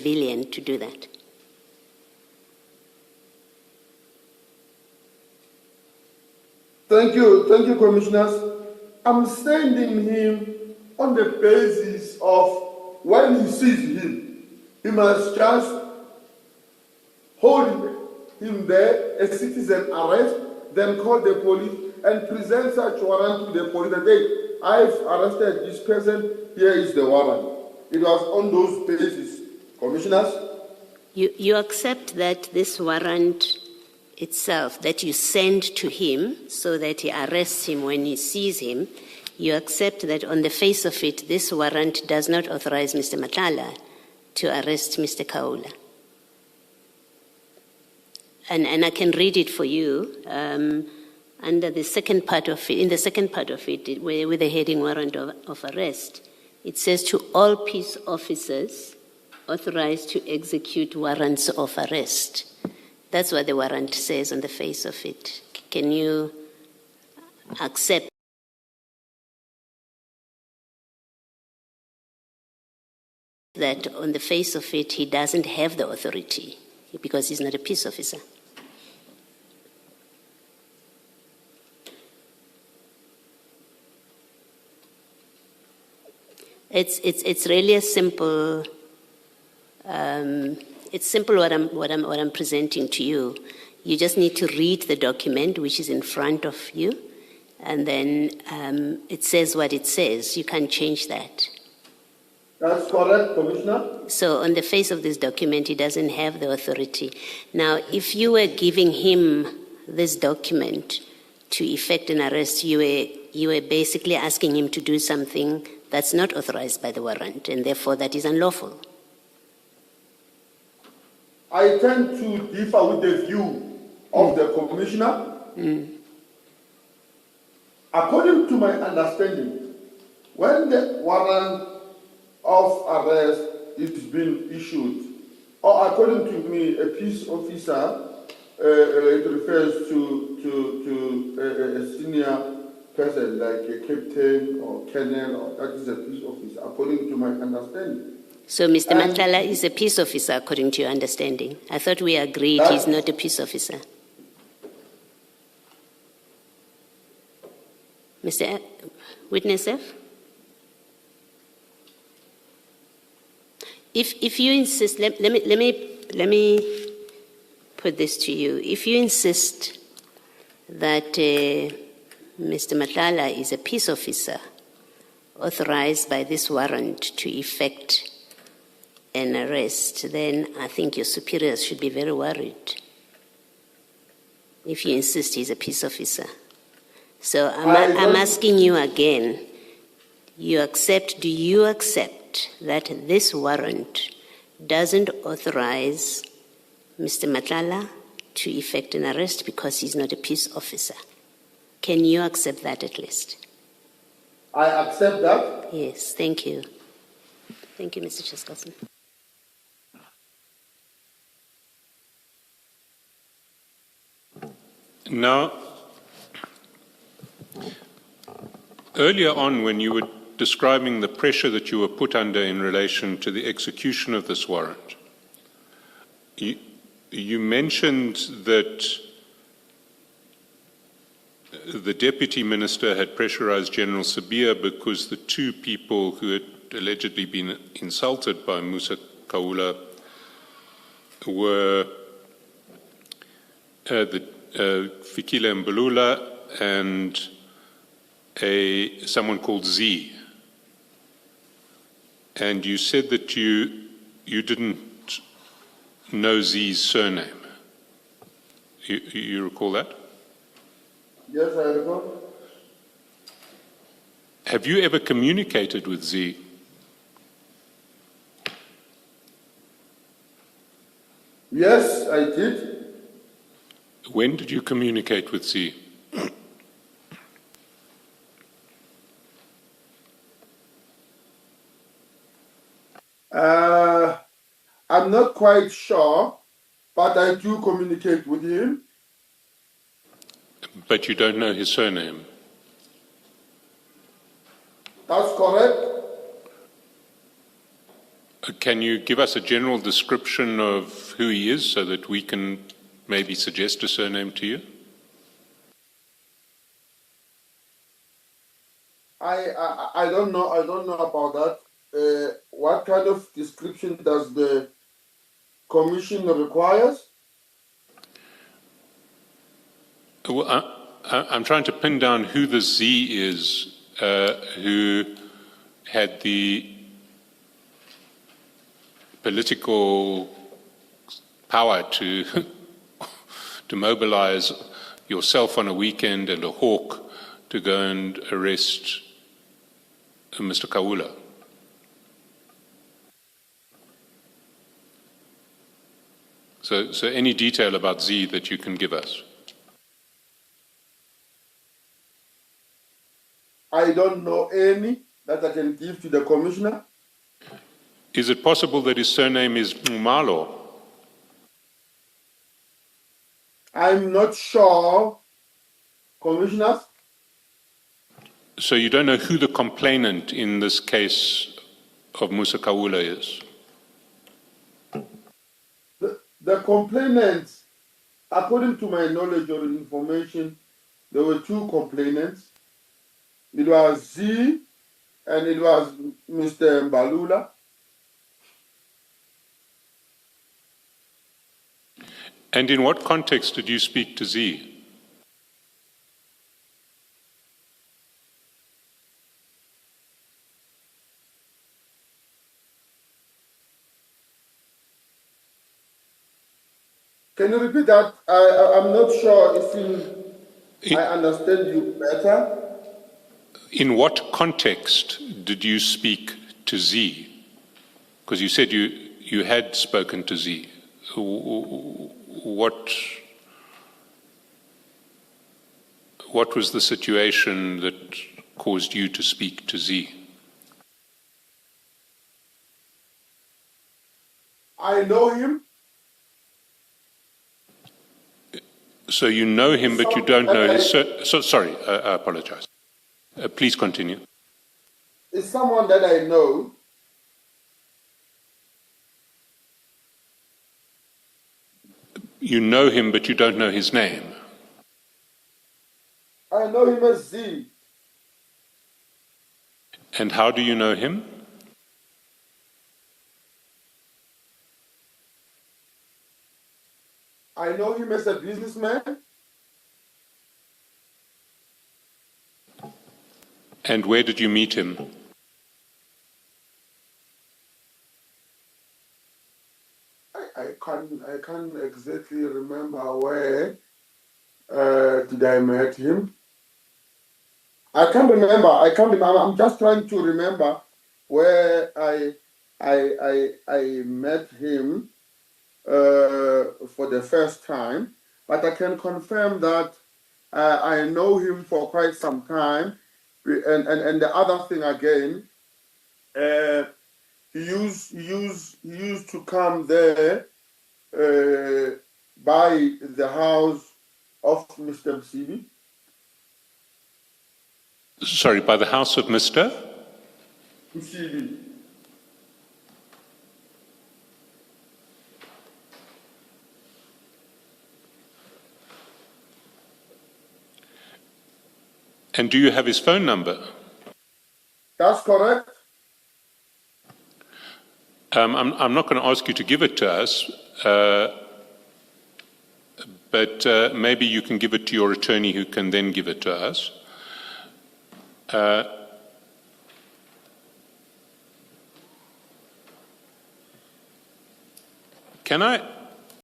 civilian to do that. Thank you, Commissioners. I'm sending him on the basis of when he sees him, he must just hold him there, a citizen arrest, then call the police and present such warrant to the police that, hey, I've arrested this person, here is the warrant. It was on those bases. Commissioners? You accept that this warrant itself, that you send to him so that he arrests him when he sees him, you accept that on the face of it, this warrant does not authorize Mr. Matlala to arrest Mr. Khawula. And I can read it for you. Under the second part of it, in the second part of it, with the heading warrant of arrest, it says to all peace officers authorized to execute warrants of arrest. That's what the warrant says on the face of it. Can you accept that on the face of it, he doesn't have the authority because he's not a peace officer? It's really a simple. It's simple what I'm presenting to you. You just need to read the document which is in front of you, and then it says what it says. You can't change that. That's correct, Commissioner. So on the face of this document, he doesn't have the authority. Now, if you were giving him this document to effect an arrest, you were basically asking him to do something that's not authorized by the warrant, and therefore that is unlawful. I tend to differ with the view of the Commissioner. According to my understanding, when the warrant of arrest is being issued, or according to me, a peace officer, it refers to a senior person like a captain or colonel, or that is a peace officer, according to my understanding. So Mr. Matlala is a peace officer, according to your understanding. I thought we agreed he's not a peace officer. Mr. Witness F? If you insist, let me put this to you. If you insist that Mr. Matlala is a peace officer authorized by this warrant to effect an arrest, then I think your superiors should be very worried if you insist he's a peace officer. So I'm asking you again, do you accept that this warrant doesn't authorize Mr. Matlala to effect an arrest because he's not a peace officer? Can you accept that at least? I accept that. Yes, thank you. Thank you, Mr. Cheskasen. Now, earlier on when you were describing the pressure that you were put under in relation to the execution of this warrant, you mentioned that the Deputy Minister had pressurized General Sabia because the two people who had allegedly been insulted by Musa Khawula were Fikile Mbalula and someone called Z. And you said that you didn't know Z's surname. You recall that? Yes, I recall. Have you ever communicated with Z? Yes, I did. When did you communicate with Z? I'm not quite sure, but I do communicate with him. But you don't know his surname? That's correct. Can you give us a general description of who he is so that we can maybe suggest a surname to you? I don't know. I don't know about that. What kind of description does the commission requires? Well, I'm trying to pin down who the Z is who had the political power to to mobilize yourself on a weekend and a hawk to go and arrest Mr. Khawula. So any detail about Z that you can give us? I don't know any that I can give to the commissioner. Is it possible that his surname is Malo? I'm not sure, commissioners. So you don't know who the complainant in this case of Musa Khawula is? The complainants, according to my knowledge or information, there were two complainants. It was Z and it was Mr. Balula. And in what context did you speak to Z? Can you repeat that? I'm not sure if I understand you better. In what context did you speak to Z? Because you said you had spoken to Z. What was the situation that caused you to speak to Z? I know him. So you know him, but you don't know his... sorry, I apologize. Please continue. It's someone that I know. You know him, but you don't know his name. I know him as Z. And how do you know him? I know him as a businessman. And where did you meet him? I can't exactly remember where did I met him. I can't remember. I'm just trying to remember where I met him for the first time. But I can confirm that I know him for quite some time. And the other thing again, he used to come there by the house of Mr. Msibi. Sorry, by the house of Mr.? Msibi. And do you have his phone number? That's correct. I'm not going to ask you to give it to us, but maybe you can give it to your attorney who can then give it to us. Can I